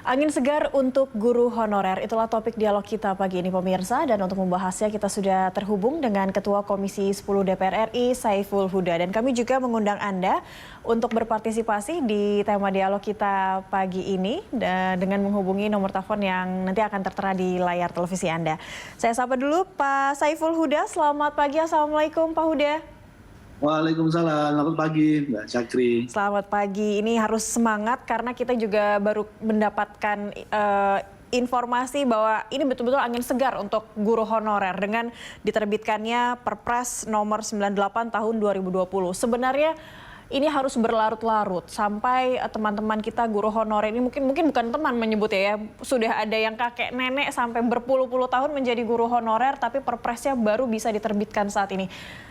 Angin segar untuk guru honorer, itulah topik dialog kita pagi ini pemirsa. Dan untuk membahasnya kita sudah terhubung dengan Ketua Komisi 10 DPR RI, Saiful Huda. Dan kami juga mengundang Anda untuk berpartisipasi di tema dialog kita pagi ini dengan menghubungi nomor telepon yang nanti akan tertera di layar televisi Anda. Saya sapa dulu Pak Saiful Huda, selamat pagi. Assalamualaikum Pak Huda. Waalaikumsalam, selamat pagi Mbak Cakri. Selamat pagi, ini harus semangat karena kita juga baru mendapatkan informasi bahwa ini betul-betul angin segar untuk guru honorer dengan diterbitkannya Perpres nomor 98 tahun 2020. Sebenarnya ini harus berlarut-larut sampai teman-teman kita guru honorer ini mungkin bukan teman menyebut ya, sudah ada yang kakek nenek sampai berpuluh-puluh tahun menjadi guru honorer tapi perpresnya baru bisa diterbitkan saat ini.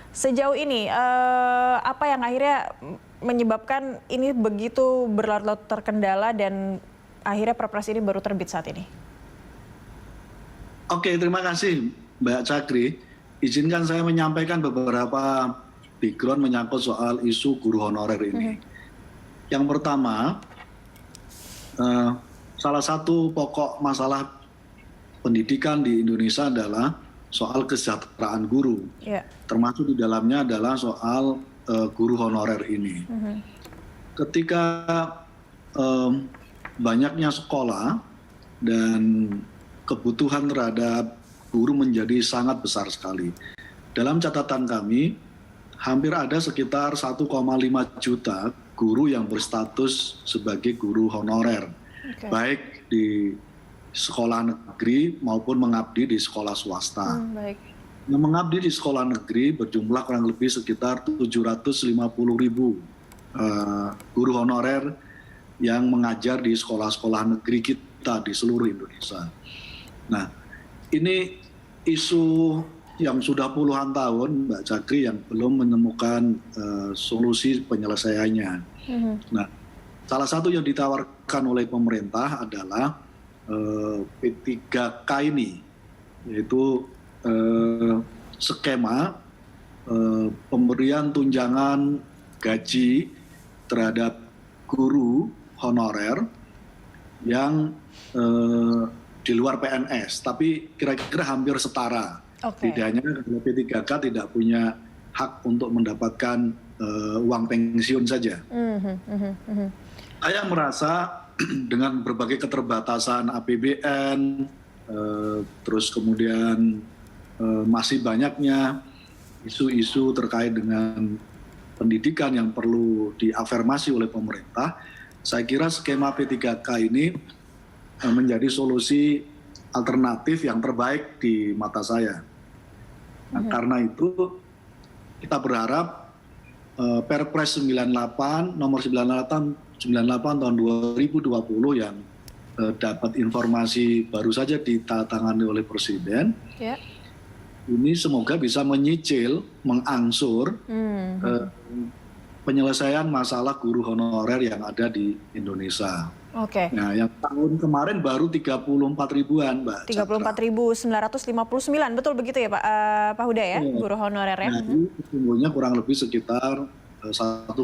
Sejauh ini apa yang akhirnya menyebabkan ini begitu berlarut-larut terkendala dan akhirnya perpres ini baru terbit saat ini? Oke, terima kasih Mbak Cakri. Izinkan saya menyampaikan beberapa background menyangkut soal isu guru honorer ini. Yang pertama, salah satu pokok masalah pendidikan di Indonesia adalah soal kesejahteraan guru, termasuk di dalamnya adalah soal guru honorer ini. Ketika banyaknya sekolah dan kebutuhan terhadap guru menjadi sangat besar sekali. Dalam catatan kami, hampir ada sekitar 1,5 juta guru yang berstatus sebagai guru honorer, baik di sekolah negeri maupun mengabdi di sekolah swasta. Yang mengabdi di sekolah negeri berjumlah kurang lebih sekitar 750.000 guru honorer yang mengajar di sekolah-sekolah negeri kita di seluruh Indonesia. Nah, ini isu yang sudah puluhan tahun, Mbak Cakri, yang belum menemukan solusi penyelesaiannya. Nah, salah satu yang ditawarkan oleh pemerintah adalah P3K ini, yaitu skema pemberian tunjangan gaji terhadap guru honorer yang di luar PNS, tapi kira-kira hampir setara. Bedanya kalau P3K tidak punya hak untuk mendapatkan uang pensiun saja. Saya merasa dengan berbagai keterbatasan APBN, terus kemudian masih banyaknya isu-isu terkait dengan pendidikan yang perlu diafirmasi oleh pemerintah, saya kira skema P3K ini menjadi solusi alternatif yang terbaik di mata saya. Nah, karena itu kita berharap Perpres 98 nomor 98 tahun 2020 yang dapat informasi baru saja ditandatangani oleh Presiden, ini semoga bisa menyicil, mengangsur penyelesaian masalah guru honorer yang ada di Indonesia. Nah, yang tahun kemarin baru 34 ribuan, Mbak. 34.959, betul begitu ya Pak Huda ya, guru honorer ya? Nah, sesungguhnya kurang lebih sekitar 1,5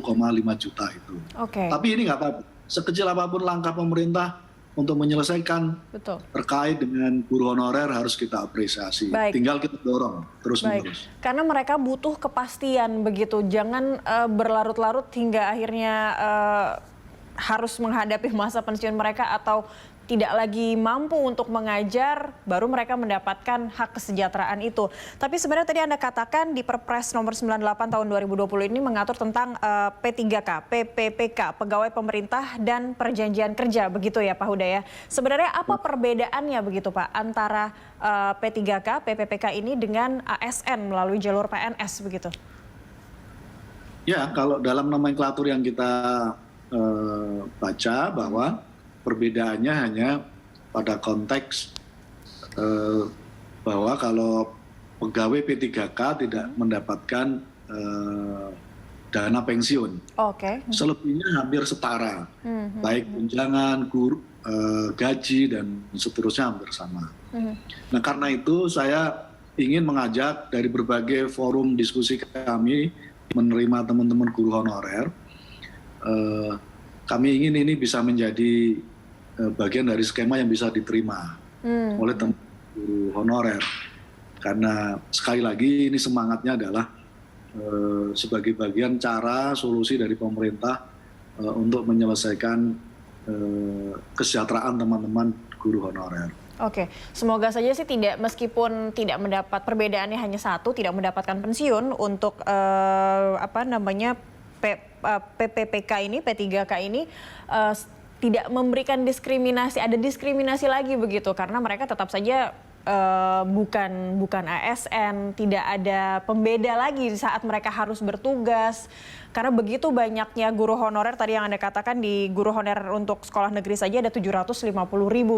juta itu. Tapi ini nggak apa-apa. Sekecil apapun langkah pemerintah untuk menyelesaikan terkait dengan guru honorer harus kita apresiasi. Tinggal kita dorong terus-menerus. Karena mereka butuh kepastian begitu. Jangan berlarut-larut hingga akhirnya harus menghadapi masa pensiun mereka atau tidak lagi mampu untuk mengajar, baru mereka mendapatkan hak kesejahteraan itu. Tapi sebenarnya tadi Anda katakan di Perpres nomor 98 tahun 2020 ini mengatur tentang P3K, PPPK, Pegawai Pemerintah dan Perjanjian Kerja, begitu ya Pak Huda ya. Sebenarnya apa perbedaannya begitu Pak antara P3K, PPPK ini dengan ASN melalui jalur PNS begitu? Ya, kalau dalam nomenklatur yang kita baca bahwa perbedaannya hanya pada konteks bahwa kalau pegawai P3K tidak mendapatkan dana pensiun, selebihnya hampir setara, baik tunjangan, gaji dan seterusnya hampir sama. Nah, karena itu saya ingin mengajak dari berbagai forum diskusi kami menerima teman-teman guru honorer, kami ingin ini bisa menjadi bagian dari skema yang bisa diterima oleh teman guru honorer. Karena sekali lagi ini semangatnya adalah sebagai bagian cara solusi dari pemerintah untuk menyelesaikan kesejahteraan teman-teman guru honorer. Oke, semoga saja sih meskipun tidak mendapat, perbedaannya hanya satu, tidak mendapatkan pensiun untuk PPPK ini, P3K ini tidak memberikan diskriminasi, ada diskriminasi lagi begitu, karena mereka tetap saja bukan ASN, tidak ada pembeda lagi saat mereka harus bertugas. Karena begitu banyaknya guru honorer, tadi yang Anda katakan di guru honorer untuk sekolah negeri saja ada 750.000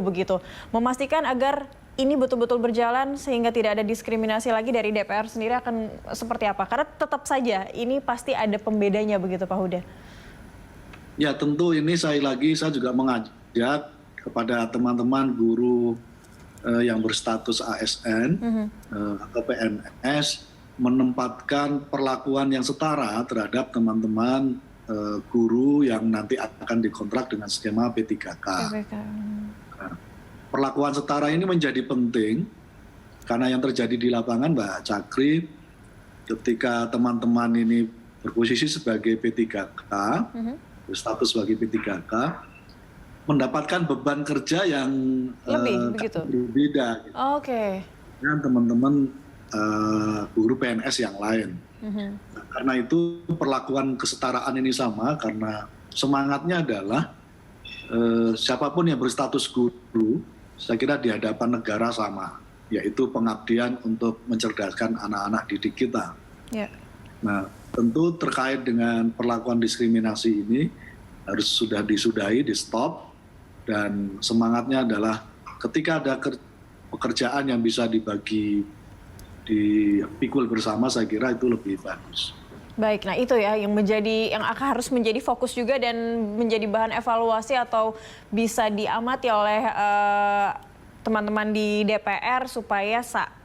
begitu. Memastikan agar ini betul-betul berjalan sehingga tidak ada diskriminasi lagi dari DPR sendiri akan seperti apa? Karena tetap saja ini pasti ada pembedanya begitu Pak Huda. Ya tentu ini saya juga mengajak kepada teman-teman guru yang berstatus ASN atau PNS menempatkan perlakuan yang setara terhadap teman-teman guru yang nanti akan dikontrak dengan skema P3K. Nah, perlakuan setara ini menjadi penting karena yang terjadi di lapangan Mbak Cakri, ketika teman-teman ini berposisi sebagai P3K, berstatus sebagai P3K, mendapatkan beban kerja yang berbeda Oke. dengan teman-teman guru PNS yang lain. Nah, karena itu perlakuan kesetaraan ini sama karena semangatnya adalah siapapun yang berstatus guru, saya kira di hadapan negara sama, yaitu pengabdian untuk mencerdaskan anak-anak didik kita. Yeah. Nah, tentu terkait dengan perlakuan diskriminasi ini harus sudah disudahi, di stop. Dan semangatnya adalah ketika ada pekerjaan yang bisa dipikul bersama, saya kira itu lebih bagus. Baik, nah itu ya yang akan harus menjadi fokus juga dan menjadi bahan evaluasi atau bisa diamati oleh teman-teman di DPR supaya saat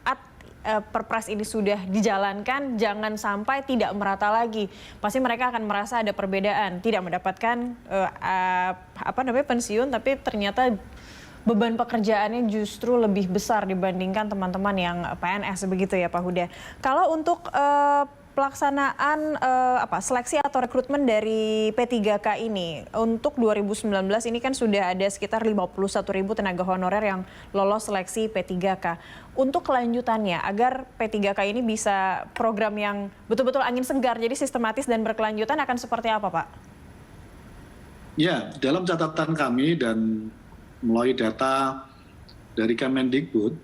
Perpres ini sudah dijalankan, jangan sampai tidak merata lagi. Pasti mereka akan merasa ada perbedaan, tidak mendapatkan pensiun, tapi ternyata beban pekerjaannya justru lebih besar dibandingkan teman-teman yang PNS, begitu ya Pak Huda. Kalau untuk pelaksanaan seleksi atau rekrutmen dari P3K ini untuk 2019 ini kan sudah ada sekitar 51.000 tenaga honorer yang lolos seleksi P3K. Untuk kelanjutannya agar P3K ini bisa program yang betul-betul angin segar, jadi sistematis dan berkelanjutan, akan seperti apa Pak? Ya, dalam catatan kami dan melalui data dari Kemendikbud,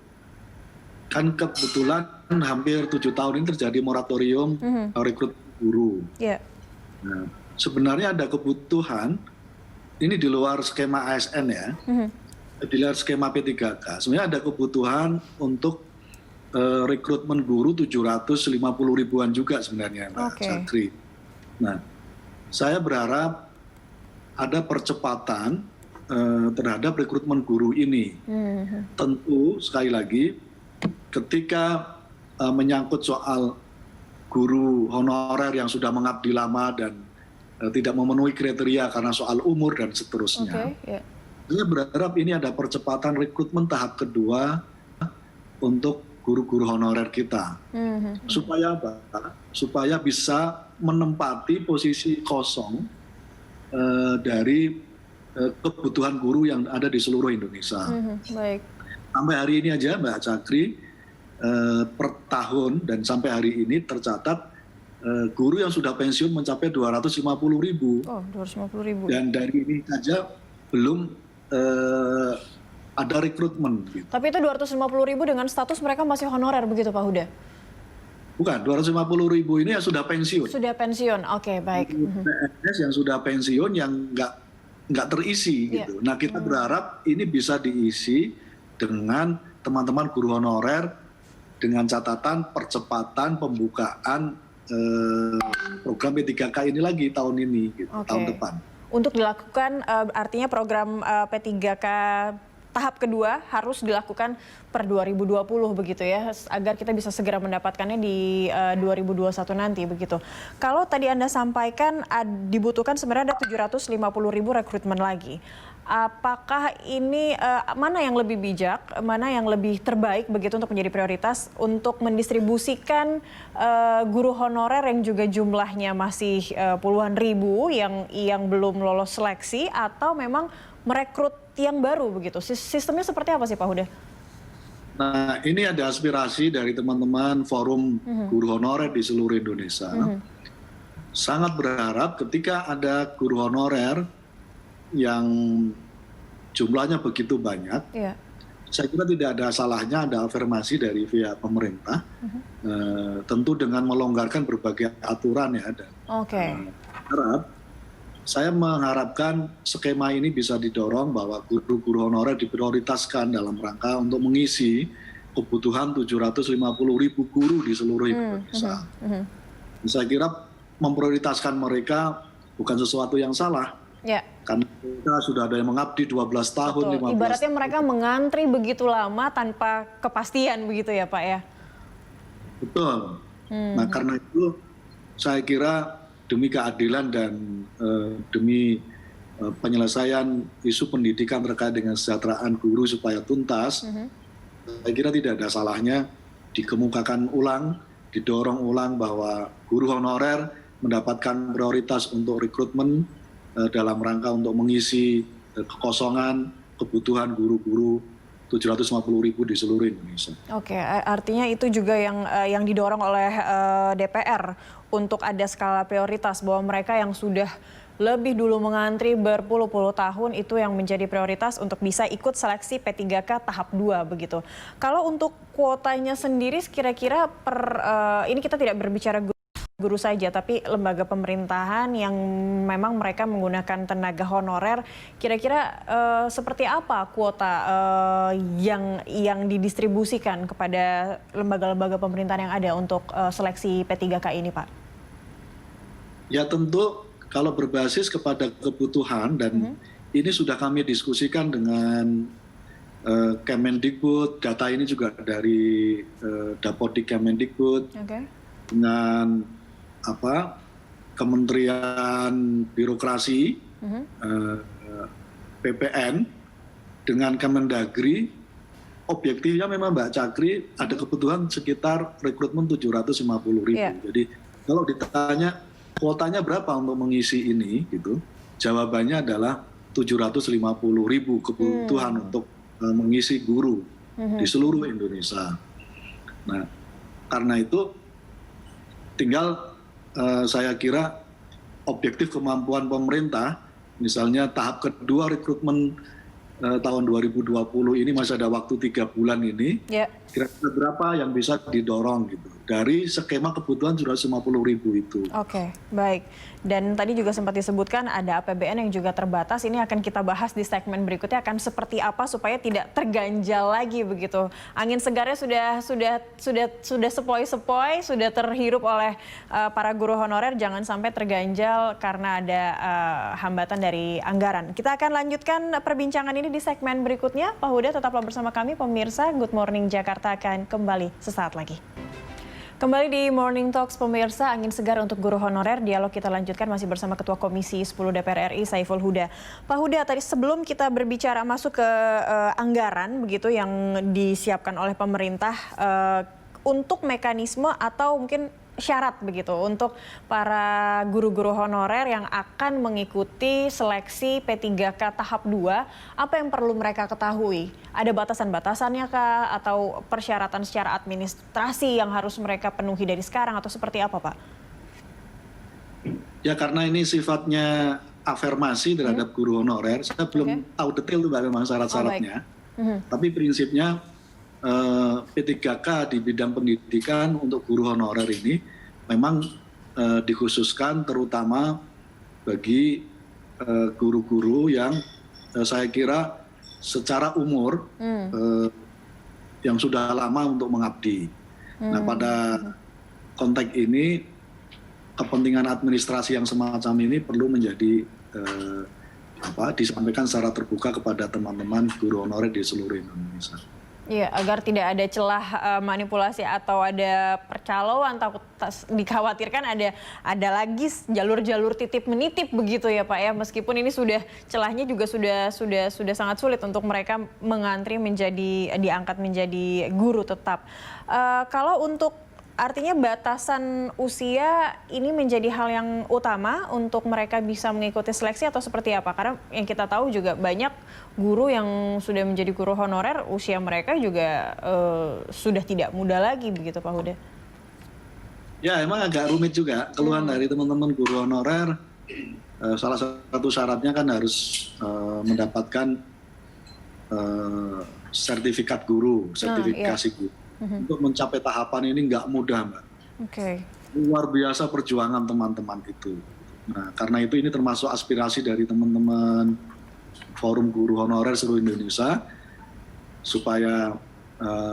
kan kebetulan hampir 7 tahun ini terjadi moratorium rekrut guru. Yeah. Nah, sebenarnya ada kebutuhan, ini di luar skema ASN ya, di luar skema P3K. Sebenarnya ada kebutuhan untuk rekrutmen guru 750.000-an juga sebenarnya Mbak Cakri. Nah, saya berharap ada percepatan terhadap rekrutmen guru ini. Tentu sekali lagi, ketika menyangkut soal guru honorer yang sudah mengabdi lama dan tidak memenuhi kriteria karena soal umur dan seterusnya. Saya berharap ini ada percepatan rekrutmen tahap kedua untuk guru-guru honorer kita. Supaya apa? Supaya bisa menempati posisi kosong dari kebutuhan guru yang ada di seluruh Indonesia. Baik. Sampai hari ini aja Mbak Cakri, per tahun dan sampai hari ini tercatat guru yang sudah pensiun mencapai 250.000. Oh, 250.000. Dan dari ini saja belum ada rekrutmen. Gitu. Tapi itu 250.000 dengan status mereka masih honorer begitu Pak Huda? Bukan, 250.000 ini yang sudah pensiun. Sudah pensiun, oke baik. PNS yang sudah pensiun yang nggak terisi gitu. Nah kita berharap ini bisa diisi dengan teman-teman guru honorer dengan catatan percepatan pembukaan program P3K ini lagi tahun ini, gitu, tahun depan. Untuk dilakukan artinya program P3K tahap kedua harus dilakukan per 2020 begitu ya, agar kita bisa segera mendapatkannya di 2021 nanti begitu. Kalau tadi Anda sampaikan dibutuhkan sebenarnya ada 750.000 rekrutmen lagi. Apakah ini mana yang lebih bijak, mana yang lebih terbaik begitu untuk menjadi prioritas untuk mendistribusikan guru honorer yang juga jumlahnya masih puluhan ribu yang belum lolos seleksi, atau memang merekrut yang baru begitu? Sistemnya seperti apa sih Pak Huda? Nah, ini ada aspirasi dari teman-teman forum guru honorer di seluruh Indonesia. Sangat berharap ketika ada guru honorer yang jumlahnya begitu banyak, saya kira tidak ada salahnya ada afirmasi dari pihak pemerintah, tentu dengan melonggarkan berbagai aturan yang ada. Saya mengharapkan skema ini bisa didorong bahwa guru-guru honorer diprioritaskan dalam rangka untuk mengisi kebutuhan 750.000 guru di seluruh Indonesia. Saya kira memprioritaskan mereka bukan sesuatu yang salah. Karena kita sudah ada yang mengabdi 12 tahun, 15 Ibaratnya mereka mengantri begitu lama tanpa kepastian begitu ya Pak ya? Betul. Nah karena itu saya kira demi keadilan dan demi penyelesaian isu pendidikan terkait dengan kesejahteraan guru supaya tuntas, saya kira tidak ada salahnya dikemukakan ulang, didorong ulang bahwa guru honorer mendapatkan prioritas untuk rekrutmen dalam rangka untuk mengisi kekosongan kebutuhan guru-guru 750.000 di seluruh Indonesia. Artinya itu juga yang didorong oleh DPR untuk ada skala prioritas, bahwa mereka yang sudah lebih dulu mengantri berpuluh-puluh tahun itu yang menjadi prioritas untuk bisa ikut seleksi P3K tahap 2 begitu. Kalau untuk kuotanya sendiri kira-kira ini kita tidak berbicara guru saja, tapi lembaga pemerintahan yang memang mereka menggunakan tenaga honorer, kira-kira seperti apa kuota yang didistribusikan kepada lembaga-lembaga pemerintahan yang ada untuk seleksi P3K ini, Pak? Ya tentu kalau berbasis kepada kebutuhan, dan ini sudah kami diskusikan dengan Kemendikbud, data ini juga dari Dapodik Kemendikbud, dengan Kementerian Birokrasi, PPN, dengan Kemendagri. Objektifnya memang Mbak Cakri ada kebutuhan sekitar rekrutmen 750.000. Jadi kalau ditanya kuotanya berapa untuk mengisi ini, gitu, jawabannya adalah 750.000 kebutuhan untuk mengisi guru di seluruh Indonesia. Nah, karena itu tinggal saya kira objektif kemampuan pemerintah, misalnya tahap kedua rekrutmen tahun 2020 ini masih ada waktu 3 bulan ini, kira-kira berapa yang bisa didorong gitu dari skema kebutuhan 750.000 itu. Baik. Dan tadi juga sempat disebutkan ada APBN yang juga terbatas. Ini akan kita bahas di segmen berikutnya, akan seperti apa supaya tidak terganjal lagi begitu. Angin segarnya sudah sepoi-sepoi, sudah terhirup oleh para guru honorer, jangan sampai terganjal karena ada hambatan dari anggaran. Kita akan lanjutkan perbincangan ini di segmen berikutnya. Pak Huda, tetaplah bersama kami pemirsa. Good Morning Jakarta akan kembali sesaat lagi. Kembali di Morning Talks pemirsa, angin segar untuk guru honorer. Dialog kita lanjutkan masih bersama Ketua Komisi 10 DPR RI Saiful Huda. Pak Huda, tadi sebelum kita berbicara masuk ke anggaran begitu yang disiapkan oleh pemerintah untuk mekanisme atau mungkin syarat begitu untuk para guru-guru honorer yang akan mengikuti seleksi P3K tahap 2, apa yang perlu mereka ketahui? Ada batasan-batasannya kah, atau persyaratan secara administrasi yang harus mereka penuhi dari sekarang, atau seperti apa, Pak? Ya karena ini sifatnya afirmasi terhadap guru honorer, saya belum tahu detail tuh bagaimana syarat-syaratnya. Tapi prinsipnya P3K di bidang pendidikan untuk guru honorer ini memang dikhususkan terutama bagi guru-guru yang saya kira secara umur yang sudah lama untuk mengabdi. Nah pada konteks ini kepentingan administrasi yang semacam ini perlu menjadi disampaikan secara terbuka kepada teman-teman guru honorer di seluruh Indonesia. Iya, agar tidak ada celah manipulasi atau ada percaloan, takut dikhawatirkan ada lagi jalur-jalur titip menitip begitu ya Pak ya. Meskipun ini sudah celahnya juga sudah sangat sulit untuk mereka mengantri diangkat menjadi guru tetap. Kalau untuk artinya batasan usia ini menjadi hal yang utama untuk mereka bisa mengikuti seleksi atau seperti apa? Karena yang kita tahu juga banyak guru yang sudah menjadi guru honorer, usia mereka juga sudah tidak muda lagi begitu Pak Huda. Ya emang agak rumit juga keluhan dari teman-teman guru honorer. Salah satu syaratnya kan harus mendapatkan sertifikat guru, sertifikasi guru. Untuk mencapai tahapan ini nggak mudah, Mbak. Oke. Luar biasa perjuangan teman-teman itu. Nah, karena itu ini termasuk aspirasi dari teman-teman Forum Guru Honorer seluruh Indonesia supaya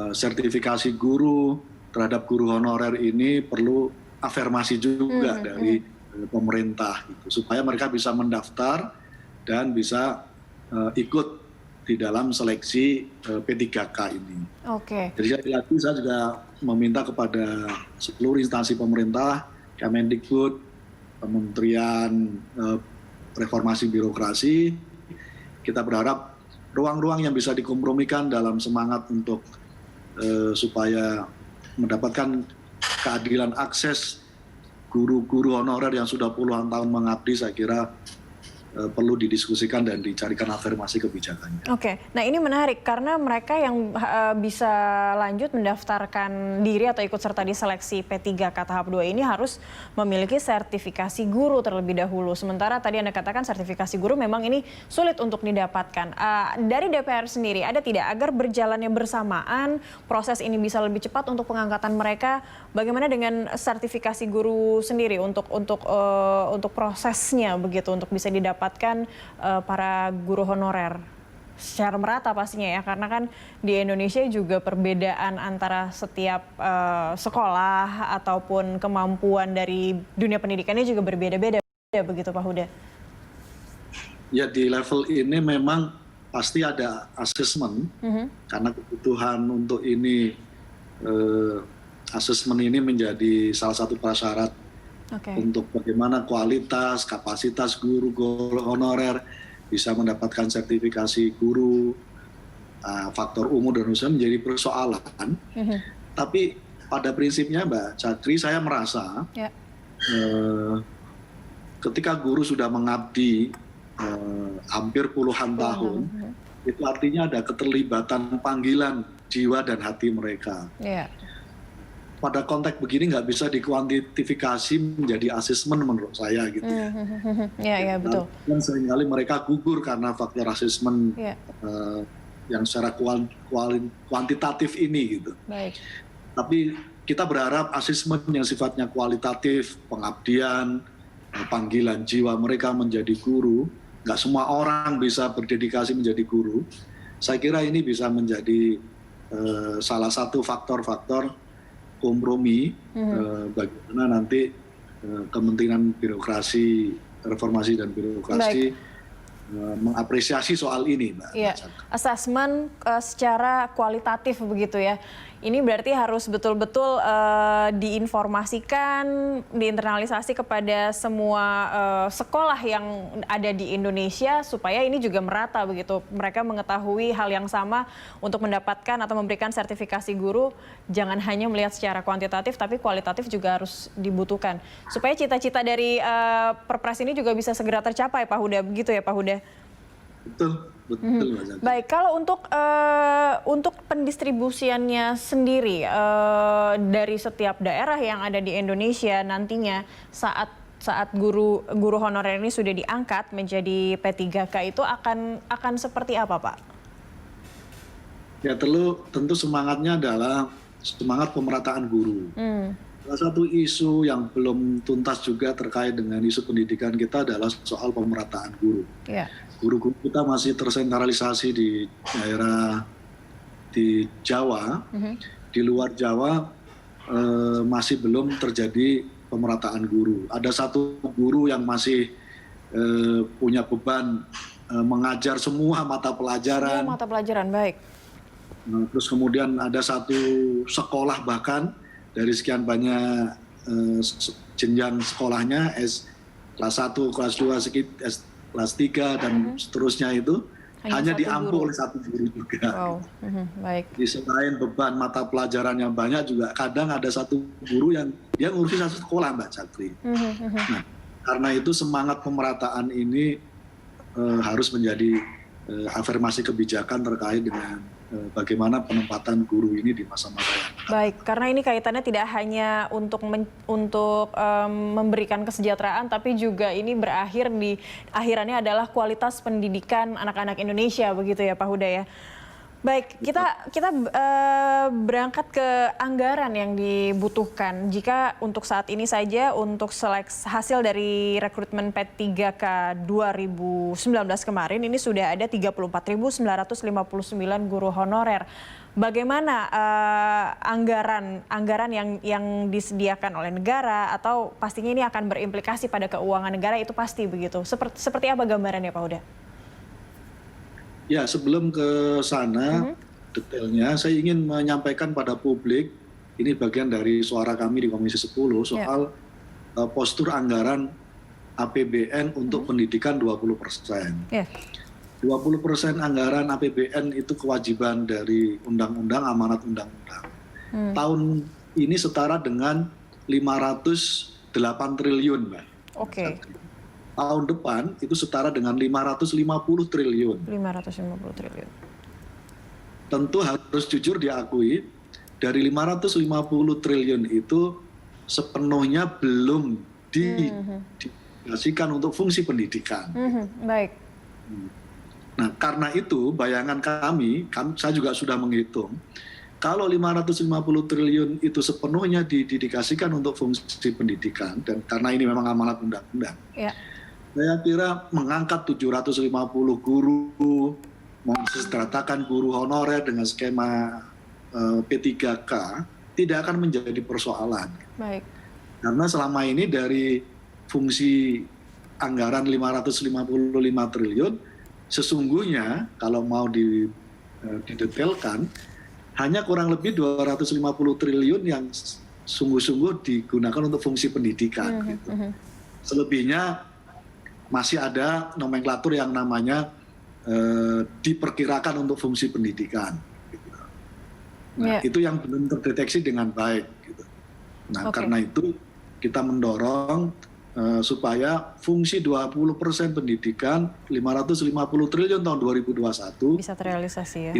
sertifikasi guru terhadap guru honorer ini perlu afirmasi juga dari pemerintah, gitu, supaya mereka bisa mendaftar dan bisa ikut di dalam seleksi P3K ini. Oke. Jadi lagi saya juga meminta kepada seluruh instansi pemerintah, Kemendikbud, Kementerian Reformasi Birokrasi, kita berharap ruang-ruang yang bisa dikompromikan dalam semangat untuk supaya mendapatkan keadilan akses guru-guru honorer yang sudah puluhan tahun mengabdi, saya kira perlu didiskusikan dan dicarikan afirmasi kebijakannya. Oke, nah ini menarik karena mereka yang bisa lanjut mendaftarkan diri atau ikut serta di seleksi P3K tahap 2 ini harus memiliki sertifikasi guru terlebih dahulu. Sementara tadi Anda katakan sertifikasi guru memang ini sulit untuk didapatkan. Dari DPR sendiri ada tidak agar berjalannya bersamaan proses ini bisa lebih cepat untuk pengangkatan mereka? Bagaimana dengan sertifikasi guru sendiri untuk prosesnya begitu untuk bisa didapatkan para guru honorer secara merata pastinya ya, karena kan di Indonesia juga perbedaan antara setiap sekolah ataupun kemampuan dari dunia pendidikannya juga berbeda-beda begitu Pak Huda. Ya di level ini memang pasti ada asesmen karena kebutuhan untuk ini asesmen ini menjadi salah satu prasyarat untuk bagaimana kualitas, kapasitas guru honorer bisa mendapatkan sertifikasi guru, faktor umur dan usia menjadi persoalan. Tapi pada prinsipnya Mbak Cakri, saya merasa ketika guru sudah mengabdi hampir puluhan tahun, itu artinya ada keterlibatan panggilan jiwa dan hati mereka. Pada konteks begini nggak bisa dikuantifikasi menjadi asesmen menurut saya gitu ya. Iya betul. Dan seringkali mereka gugur karena faktor asesmen yang secara kuantitatif ini gitu. Baik. Tapi kita berharap asesmen yang sifatnya kualitatif, pengabdian, panggilan jiwa mereka menjadi guru, nggak semua orang bisa berdedikasi menjadi guru. Saya kira ini bisa menjadi salah satu faktor-faktor kompromi bagaimana nanti Kementerian Birokrasi, Reformasi dan Birokrasi mengapresiasi soal ini, Mbak. Iya, asesmen secara kualitatif begitu ya. Ini berarti harus betul-betul diinformasikan, diinternalisasi kepada semua sekolah yang ada di Indonesia supaya ini juga merata begitu. Mereka mengetahui hal yang sama untuk mendapatkan atau memberikan sertifikasi guru. Jangan hanya melihat secara kuantitatif, tapi kualitatif juga harus dibutuhkan. Supaya cita-cita dari Perpres ini juga bisa segera tercapai, Pak Huda. Begitu ya, Pak Huda? Betul. Betul, baik, kalau untuk pendistribusiannya sendiri dari setiap daerah yang ada di Indonesia nantinya saat guru honorer ini sudah diangkat menjadi P3K itu akan seperti apa, Pak? Ya tentu semangatnya adalah semangat pemerataan guru. Salah satu isu yang belum tuntas juga terkait dengan isu pendidikan kita adalah soal pemerataan guru. Guru-guru kita masih tersentralisasi di daerah di Jawa, di luar Jawa masih belum terjadi pemerataan guru. Ada satu guru yang masih punya beban mengajar semua mata pelajaran. Mata pelajaran, baik. Terus kemudian ada satu sekolah bahkan dari sekian banyak jenjang sekolahnya, kelas 1, kelas 2, kelas 3 dan seterusnya itu hanya diampu oleh satu guru juga. Wow. Baik. Di selain beban mata pelajaran yang banyak juga kadang ada satu guru yang dia ngurusin satu sekolah, Mbak Cakri. Nah, karena itu semangat pemerataan ini harus menjadi afirmasi kebijakan terkait dengan bagaimana penempatan guru ini di masa-masa yang akan. Baik, karena ini kaitannya tidak hanya untuk memberikan kesejahteraan, tapi juga ini berakhir di akhirannya adalah kualitas pendidikan anak-anak Indonesia, begitu ya Pak Huda ya. Baik, kita berangkat ke anggaran yang dibutuhkan. Jika untuk saat ini saja untuk hasil dari rekrutmen P3K 2019 kemarin ini sudah ada 34.959 guru honorer. Bagaimana anggaran yang disediakan oleh negara atau pastinya ini akan berimplikasi pada keuangan negara itu pasti begitu. Seperti apa gambarannya Pak Huda? Ya, sebelum ke sana detailnya, saya ingin menyampaikan pada publik, ini bagian dari suara kami di Komisi 10 soal postur anggaran APBN untuk pendidikan 20%. 20% anggaran APBN itu kewajiban dari undang-undang, amanat undang-undang. Tahun ini setara dengan 508 triliun, Mbak. Oke. Tahun depan itu setara dengan 550 triliun. 550 triliun. Tentu harus jujur diakui, dari 550 triliun itu sepenuhnya belum dikasihkan untuk fungsi pendidikan. Baik. Nah, karena itu bayangan kami, saya juga sudah menghitung, kalau 550 triliun itu sepenuhnya didedikasikan untuk fungsi pendidikan, dan karena ini memang amanat undang-undang, saya kira mengangkat 750 guru, mensejahterakan guru honorer dengan skema P3K tidak akan menjadi persoalan. Baik. Karena selama ini dari fungsi anggaran 555 triliun, sesungguhnya kalau mau didetailkan, hanya kurang lebih 250 triliun yang sungguh-sungguh digunakan untuk fungsi pendidikan. Gitu. Selebihnya masih ada nomenklatur yang namanya diperkirakan untuk fungsi pendidikan. Gitu. Nah, itu yang belum terdeteksi dengan baik. Gitu. Nah, karena itu kita mendorong supaya fungsi 20% pendidikan 550 triliun tahun 2021 bisa terrealisasi ya.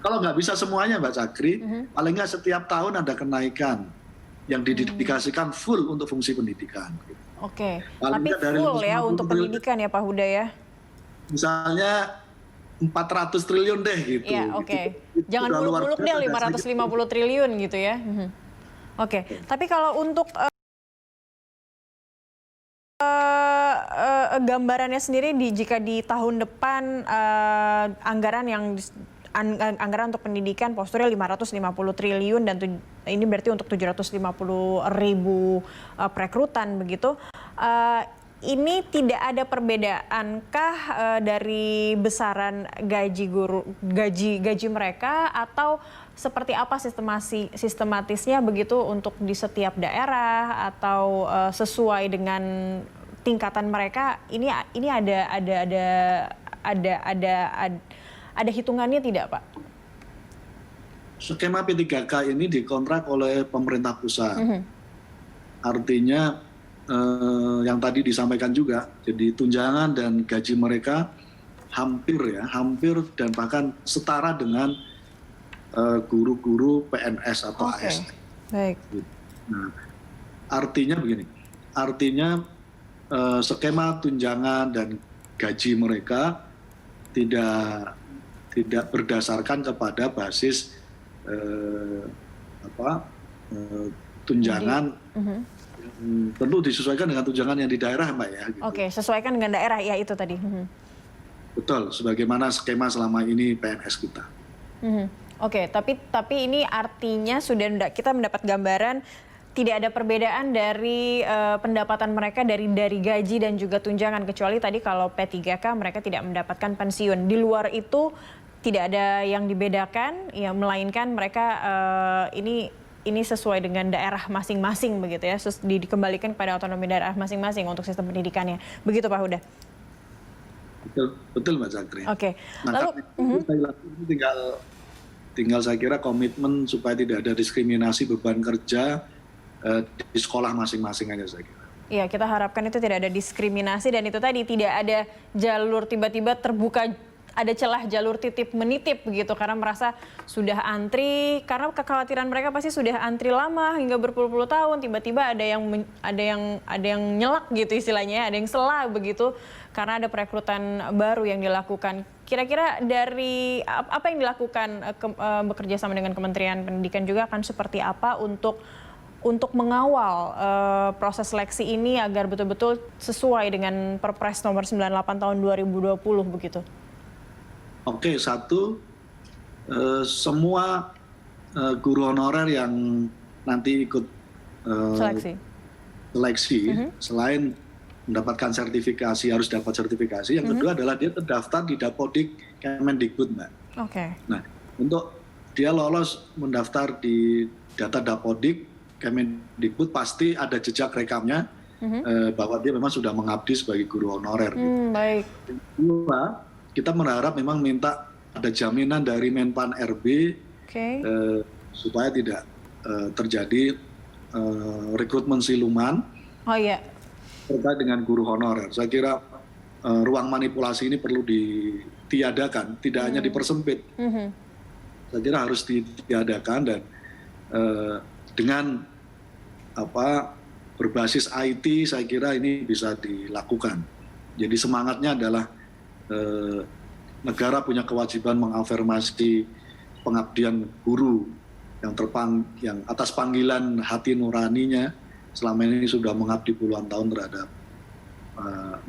Kalau nggak bisa semuanya, Mbak Cakri, paling nggak setiap tahun ada kenaikan yang didedikasikan full untuk fungsi pendidikan. Oke, tapi full ya untuk pendidikan ya Pak Huda ya? Misalnya 400 triliun deh gitu. Iya, oke. Jangan muluk-muluk deh 550 triliun gitu ya. Oke, tapi kalau untuk gambarannya sendiri jika di tahun depan anggaran untuk pendidikan posturnya 550 triliun dan ini berarti untuk 750.000 perekrutan begitu. Ini tidak ada perbedaankah dari besaran gaji mereka atau seperti apa sistematisnya begitu untuk di setiap daerah atau sesuai dengan tingkatan mereka? Ini ada hitungannya tidak, Pak? Skema P3K ini dikontrak oleh pemerintah pusat. Artinya yang tadi disampaikan juga, jadi tunjangan dan gaji mereka hampir dan bahkan setara dengan guru-guru PNS atau ASN. Baik. Nah, artinya begini, skema tunjangan dan gaji mereka tidak berdasarkan kepada basis tunjangan. Tentu disesuaikan dengan tunjangan yang di daerah, Mbak ya. Gitu. Oke, sesuaikan dengan daerah ya itu tadi. Betul, sebagaimana skema selama ini PNS kita. Oke, tapi ini artinya sudah kita mendapat gambaran tidak ada perbedaan dari pendapatan mereka dari gaji dan juga tunjangan, kecuali tadi kalau P3K mereka tidak mendapatkan pensiun. Di luar itu tidak ada yang dibedakan, ya melainkan mereka ini sesuai dengan daerah masing-masing begitu ya, dikembalikan kepada otonomi daerah masing-masing untuk sistem pendidikannya. Begitu Pak Huda? Betul Mbak Cakri. Oke. Nah, Lalu ini tinggal saya kira komitmen supaya tidak ada diskriminasi beban kerja di sekolah masing-masing aja saya kira. Iya, kita harapkan itu tidak ada diskriminasi dan itu tadi tidak ada jalur tiba-tiba terbuka, ada celah jalur titip menitip begitu karena merasa sudah antri, karena kekhawatiran mereka pasti sudah antri lama hingga berpuluh-puluh tahun, tiba-tiba ada yang nyelak gitu istilahnya, ada yang sela begitu karena ada perekrutan baru yang dilakukan. Kira-kira dari apa yang dilakukan bekerja sama dengan Kementerian Pendidikan juga akan seperti apa untuk mengawal proses seleksi ini agar betul-betul sesuai dengan Perpres nomor 98 tahun 2020 begitu? Oke, satu, semua guru honorer yang nanti ikut seleksi selain mendapatkan sertifikasi, harus dapat sertifikasi. Yang kedua adalah dia terdaftar di Dapodik Kemendikbud, Mbak. Oke. Nah, untuk dia lolos mendaftar di data Dapodik Kemendikbud pasti ada jejak rekamnya bahwa dia memang sudah mengabdi sebagai guru honorer. Baik. Kedua, kita berharap memang minta ada jaminan dari Menpan RB supaya tidak terjadi rekrutmen siluman. Oh iya. Terkait dengan guru honorer. Saya kira ruang manipulasi ini perlu ditiadakan, tidak hanya dipersempit. Saya kira harus ditiadakan dan dengan berbasis IT saya kira ini bisa dilakukan. Jadi semangatnya adalah negara punya kewajiban mengafirmasi pengabdian guru yang atas panggilan hati nuraninya selama ini sudah mengabdi puluhan tahun terhadap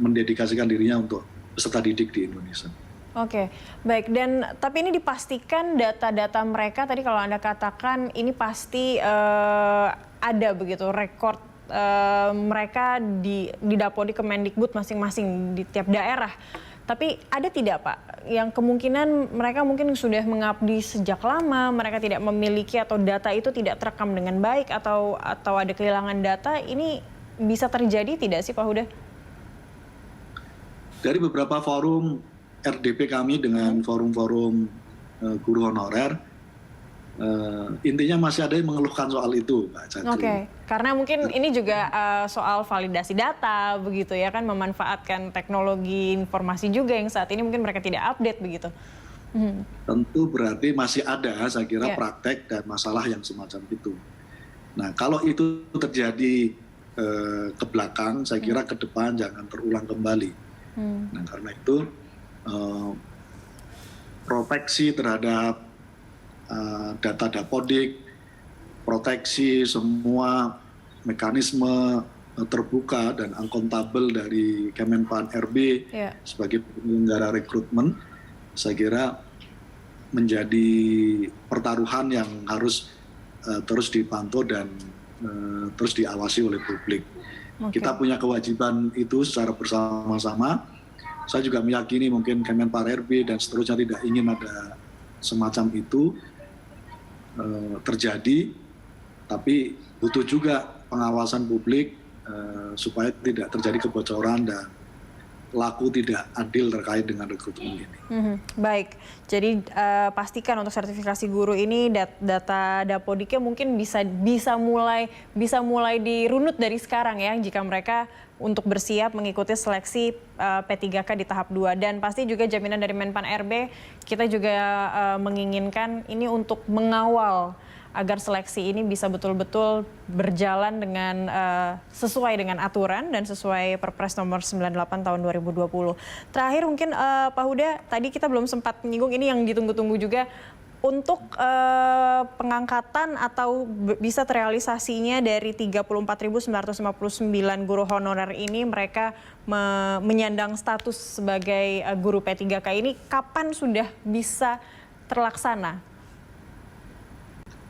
mendedikasikan dirinya untuk peserta didik di Indonesia. Oke, baik. Dan tapi ini dipastikan data-data mereka tadi kalau Anda katakan ini pasti ada begitu rekor mereka di Dapodik Kemendikbud masing-masing di tiap daerah. Tapi ada tidak Pak yang kemungkinan mereka mungkin sudah mengabdi sejak lama, mereka tidak memiliki atau data itu tidak terekam dengan baik atau ada kehilangan data, ini bisa terjadi tidak sih Pak Huda? Dari beberapa forum RDP kami dengan forum-forum guru honorer, intinya masih ada yang mengeluhkan soal itu, Pak Cakri. Oke, karena mungkin ini juga soal validasi data begitu ya kan, memanfaatkan teknologi informasi juga yang saat ini mungkin mereka tidak update begitu. Tentu berarti masih ada saya kira praktek dan masalah yang semacam itu. Nah kalau itu terjadi ke belakang, saya kira ke depan jangan terulang kembali. Nah karena itu proteksi terhadap data Dapodik, proteksi semua mekanisme terbuka dan akuntabel dari Kemenpan RB sebagai penyelenggara rekrutmen, saya kira menjadi pertaruhan yang harus terus dipantau dan terus diawasi oleh publik. Kita punya kewajiban itu secara bersama-sama. Saya juga meyakini mungkin Kemenpan RB dan seterusnya tidak ingin ada semacam itu terjadi, tapi butuh juga pengawasan publik supaya tidak terjadi kebocoran dan laku tidak adil terkait dengan rekrutmen ini. Baik, jadi pastikan untuk sertifikasi guru ini data Dapodiknya mungkin bisa mulai dirunut dari sekarang ya jika mereka untuk bersiap mengikuti seleksi P3K di tahap 2 dan pasti juga jaminan dari Menpan RB kita juga menginginkan ini untuk mengawal agar seleksi ini bisa betul-betul berjalan dengan sesuai dengan aturan dan sesuai Perpres nomor 98 tahun 2020. Terakhir mungkin Pak Huda, tadi kita belum sempat menyinggung ini yang ditunggu-tunggu juga untuk pengangkatan atau bisa terrealisasinya dari 34.959 guru honorer ini mereka menyandang status sebagai guru P3K ini kapan sudah bisa terlaksana?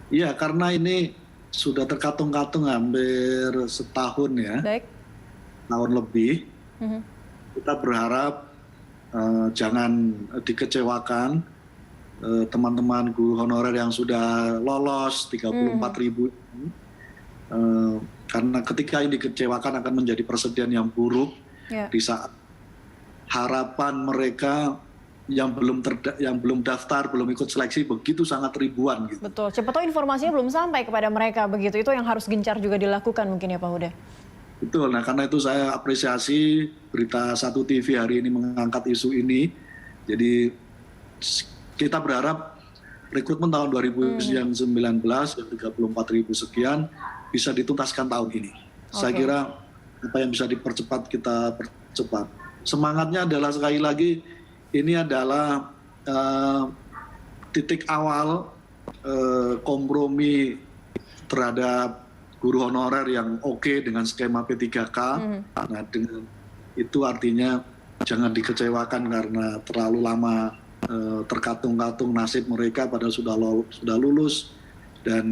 Iya, karena ini sudah terkatung-katung hampir setahun ya, tahun lebih. Kita berharap jangan dikecewakan teman-teman guru honorer yang sudah lolos 34.000 ini. Karena ketika ini dikecewakan akan menjadi persediaan yang buruk di saat harapan mereka yang belum daftar, belum ikut seleksi begitu sangat ribuan gitu. Betul, siapa tahu informasinya belum sampai kepada mereka begitu. Itu yang harus gencar juga dilakukan mungkin ya Pak Huda. Betul, nah karena itu saya apresiasi Berita 1 TV hari ini mengangkat isu ini. Jadi kita berharap rekrutmen tahun 2019 yang 34.000 sekian bisa dituntaskan tahun ini. Saya kira apa yang bisa dipercepat kita percepat. Semangatnya adalah sekali lagi ini adalah titik awal kompromi terhadap guru honorer yang oke dengan skema P3K. Nah, dengan itu artinya jangan dikecewakan karena terlalu lama terkatung-katung nasib mereka padahal sudah lulus, dan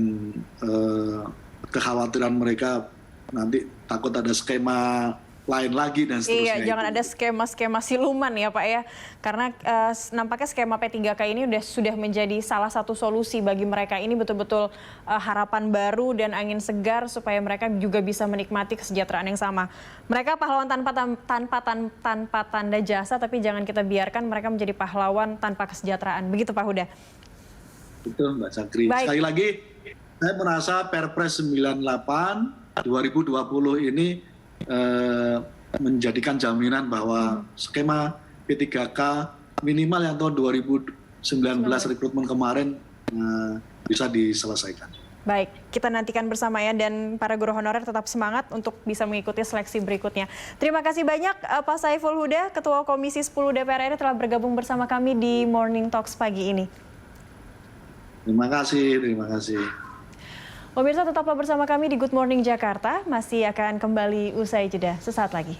kekhawatiran mereka nanti takut ada skema lain lagi dan seterusnya. Iya, jangan ada skema-skema siluman ya Pak ya. Karena nampaknya skema P3K ini sudah menjadi salah satu solusi bagi mereka. Ini betul-betul harapan baru dan angin segar supaya mereka juga bisa menikmati kesejahteraan yang sama. Mereka pahlawan tanpa tanda jasa, tapi jangan kita biarkan mereka menjadi pahlawan tanpa kesejahteraan. Begitu Pak Huda. Betul Mbak Sakri. Baik. Sekali lagi, saya merasa Perpres 98 2020 ini menjadikan jaminan bahwa skema P3K minimal yang tahun 2019 rekrutmen kemarin bisa diselesaikan. Baik, kita nantikan bersama ya, dan para guru honorer tetap semangat untuk bisa mengikuti seleksi berikutnya. Terima kasih banyak Pak Saiful Huda, Ketua Komisi 10 DPR RI telah bergabung bersama kami di Morning Talks pagi ini. Terima kasih, terima kasih. Pemirsa, tetaplah bersama kami di Good Morning Jakarta, masih akan kembali usai jeda sesaat lagi.